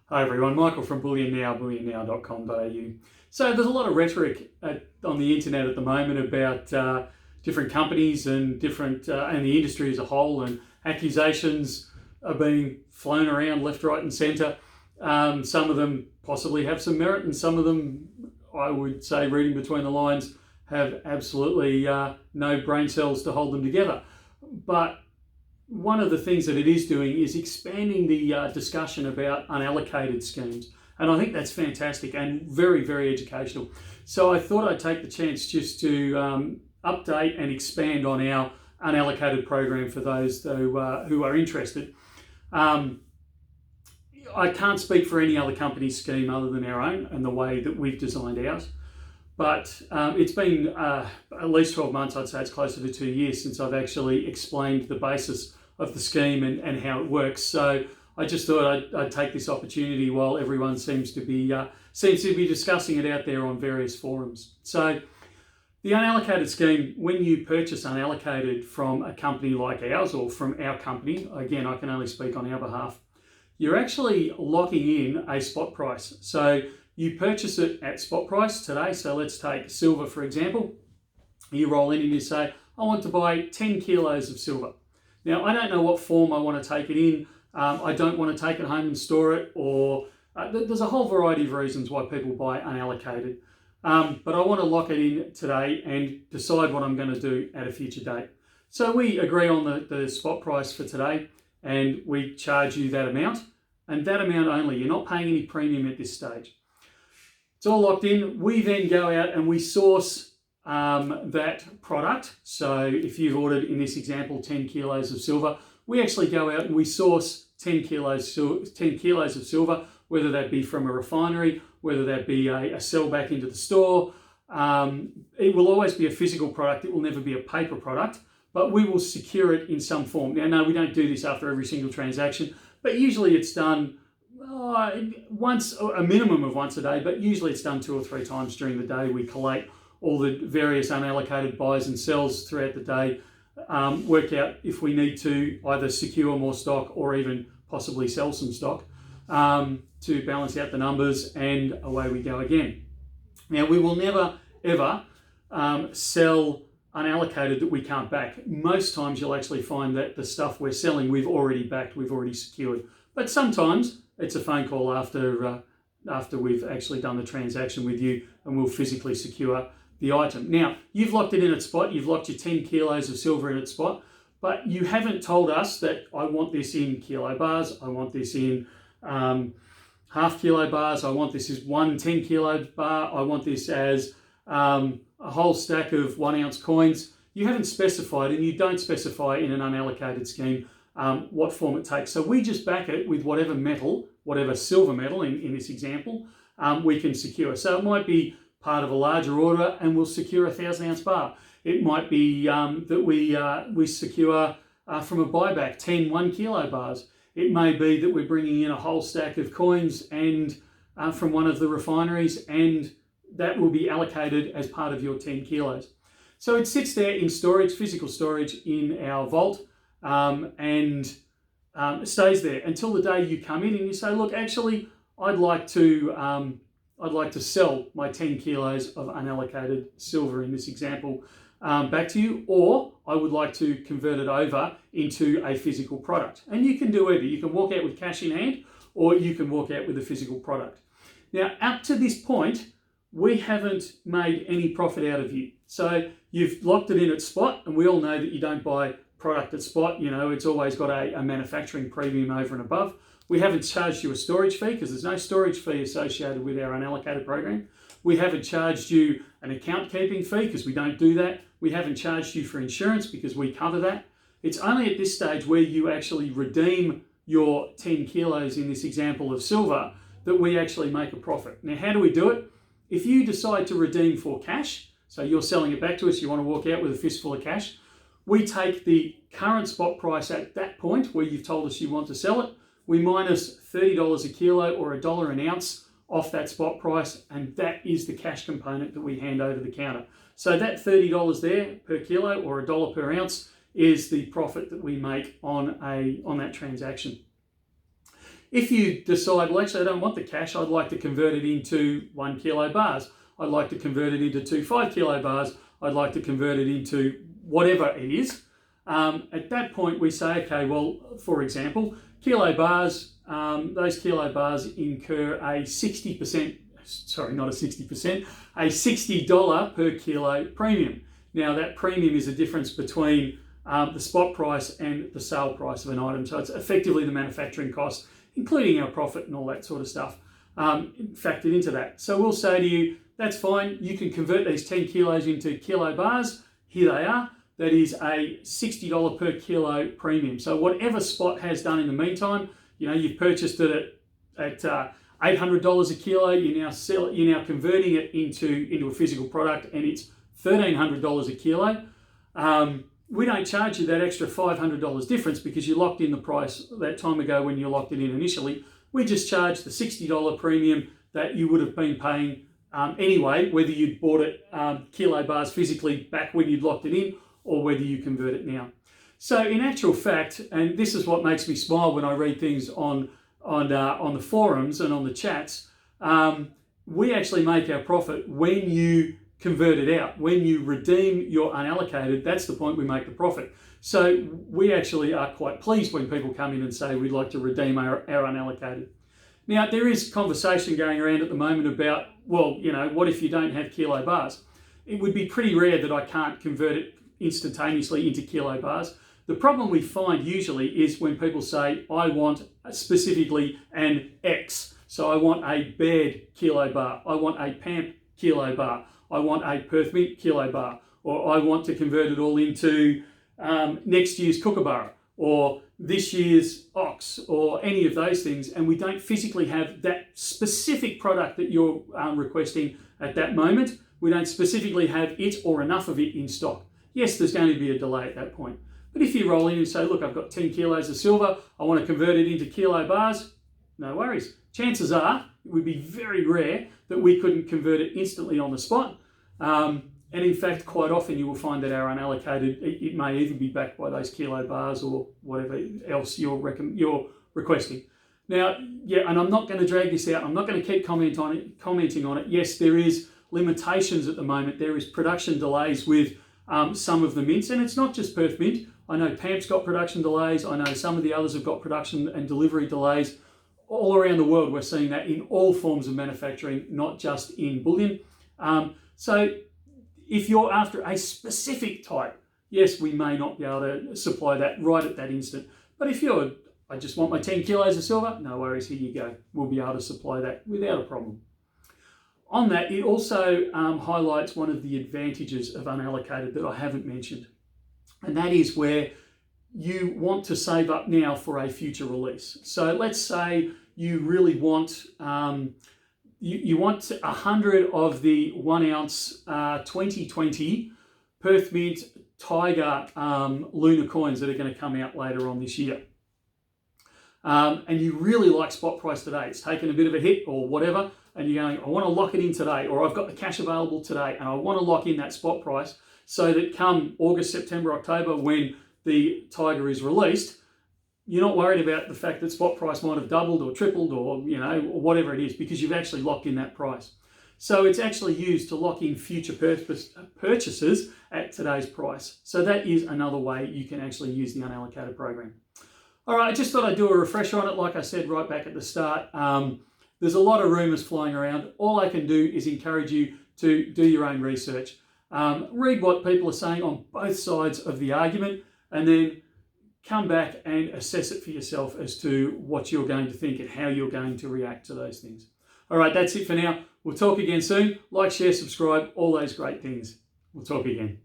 Hi everyone, Michael from Bullion Now, bullionnow.com.au. So there's a lot of rhetoric on the internet at the moment about different companies and and the industry as a whole, and accusations are being flown around left, right and centre. Some of them possibly have some merit, and some of them, I would say, reading between the lines, have absolutely no brain cells to hold them together. But one of the things that it is doing is expanding the discussion about unallocated schemes. And I think that's fantastic and very, very educational. So I thought I'd take the chance just to update and expand on our unallocated program for those who are interested. I can't speak for any other company's scheme other than our own and the way that we've designed ours. But it's been at least 12 months, I'd say it's closer to 2 years, since I've actually explained the basis of the scheme and how it works. So I just thought I'd take this opportunity while everyone seems to be discussing it out there on various forums. So the unallocated scheme, when you purchase unallocated from a company like ours or from our company, again, I can only speak on our behalf, you're actually locking in a spot price. So you purchase it at spot price today. So let's take silver, for example. You roll in and you say, I want to buy 10 kilos of silver. Now, I don't know what form I want to take it in. I don't want to take it home and store it, or there's a whole variety of reasons why people buy unallocated. But I want to lock it in today and decide what I'm going to do at a future date. So we agree on the spot price for today, and we charge you that amount, and that amount only. You're not paying any premium at this stage. It's all locked in. We then go out and we source that product. So if you've ordered, in this example, 10 kilos of silver, we actually go out and we source 10 kilos of silver, whether that be from a refinery, whether that be a sell back into the store. It will always be a physical product. It will never be a paper product, but we will secure it in some form. Now, no, we don't do this after every single transaction, but usually it's done once, a minimum of once a day, but usually it's done 2 or 3 times during the day. We collate all the various unallocated buys and sells throughout the day, work out if we need to either secure more stock or even possibly sell some stock to balance out the numbers, and away we go again. Now, we will never, ever sell unallocated that we can't back. Most times you'll actually find that the stuff we're selling, we've already backed, we've already secured. But sometimes it's a phone call after we've actually done the transaction with you, and we'll physically secure the item. Now, you've locked it in at spot, you've locked your 10 kilos of silver in at spot, but you haven't told us that I want this in kilo bars, I want this in half kilo bars, I want this as 1 10 kilo bar, I want this as a whole stack of 1 ounce coins. You haven't specified, and you don't specify in an unallocated scheme what form it takes. So we just back it with whatever metal, whatever silver metal in this example, we can secure. So it might be part of a larger order and we'll secure a 1,000 ounce bar. It might be that we secure from a buyback 10 1 kilo bars. It may be that we're bringing in a whole stack of coins and from one of the refineries, and that will be allocated as part of your 10 kilos. So it sits there in storage, physical storage in our vault, and stays there until the day you come in and you say, look, actually, I'd like to sell my 10 kilos of unallocated silver in this example back to you, or I would like to convert it over into a physical product. And you can do either. You can walk out with cash in hand, or you can walk out with a physical product. Now, up to this point, we haven't made any profit out of you. So you've locked it in at spot, and we all know that you don't buy product at spot. You know, it's always got a manufacturing premium over and above. We haven't charged you a storage fee because there's no storage fee associated with our unallocated program. We haven't charged you an account keeping fee because we don't do that. We haven't charged you for insurance because we cover that. It's only at this stage where you actually redeem your 10 kilos in this example of silver that we actually make a profit. Now, how do we do it? If you decide to redeem for cash, so you're selling it back to us, you want to walk out with a fistful of cash, we take the current spot price at that point where you've told us you want to sell it, we minus $30 a kilo or $1 an ounce off that spot price, and that is the cash component that we hand over the counter. So that $30 there per kilo or $1 per ounce is the profit that we make on that transaction. If you decide, well, actually, I don't want the cash, I'd like to convert it into 1 kilo bars, I'd like to convert it into 2 5 kilo bars, I'd like to convert it into whatever it is. At that point, we say, okay, well, for example, kilo bars, those kilo bars incur a 60%, sorry, not a 60%, a $60 per kilo premium. Now, that premium is the difference between the spot price and the sale price of an item. So it's effectively the manufacturing cost, including our profit and all that sort of stuff, factored into that. So we'll say to you, that's fine. You can convert these 10 kilos into kilo bars. Here they are. That is a $60 per kilo premium. So whatever Spot has done in the meantime, you've purchased it at $800 a kilo. You're now converting it into a physical product, and it's $1,300 a kilo. We don't charge you that extra $500 difference because you locked in the price that time ago when you locked it in initially. We just charge the $60 premium that you would have been paying anyway, whether you'd bought it kilo bars physically back when you'd locked it in, or whether you convert it now. So in actual fact, and this is what makes me smile when I read things on the forums and on the chats, we actually make our profit when you convert it out. When you redeem your unallocated, that's the point we make the profit. So we actually are quite pleased when people come in and say we'd like to redeem our unallocated. Now, there is conversation going around at the moment about, well, what if you don't have kilo bars? It would be pretty rare that I can't convert it instantaneously into kilo bars. The problem we find usually is when people say, I want specifically an X. So I want a Baird kilo bar, I want a PAMP kilo bar, I want a Perth Mint kilo bar, or I want to convert it all into next year's Kookaburra, or this year's Ox, or any of those things, and we don't physically have that specific product that you're requesting at that moment. We don't specifically have it or enough of it in stock. Yes, there's going to be a delay at that point. But if you roll in and say, look, I've got 10 kilos of silver, I want to convert it into kilo bars, no worries. Chances are, it would be very rare that we couldn't convert it instantly on the spot. And in fact, quite often you will find that our unallocated, it may even be backed by those kilo bars or whatever else you're requesting. Now, yeah, and I'm not going to drag this out. I'm not going to keep commenting on it. Yes, there is limitations at the moment. There is production delays with some of the mints, and it's not just Perth Mint. I know PAMP's got production delays. I know some of the others have got production and delivery delays. All around the world, we're seeing that in all forms of manufacturing, not just in bullion. So if you're after a specific type, yes, we may not be able to supply that right at that instant. But if I just want my 10 kilos of silver, no worries, here you go. We'll be able to supply that without a problem. On that, it also highlights one of the advantages of unallocated that I haven't mentioned. And that is where you want to save up now for a future release. So let's say you really want, you want 100 of the 1 ounce 2020 Perth Mint Tiger Lunar coins that are going to come out later on this year. And you really like spot price today. It's taken a bit of a hit or whatever, and you're going, I want to lock it in today, or I've got the cash available today, and I want to lock in that spot price so that come August, September, October, when the Tiger is released, you're not worried about the fact that spot price might have doubled or tripled or, or whatever it is, because you've actually locked in that price. So it's actually used to lock in future purchases at today's price. So that is another way you can actually use the unallocated program. All right, I just thought I'd do a refresher on it. Like I said right back at the start, there's a lot of rumours flying around. All I can do is encourage you to do your own research. Read what people are saying on both sides of the argument, and then come back and assess it for yourself as to what you're going to think and how you're going to react to those things. All right, that's it for now. We'll talk again soon. Like, share, subscribe, all those great things. We'll talk again.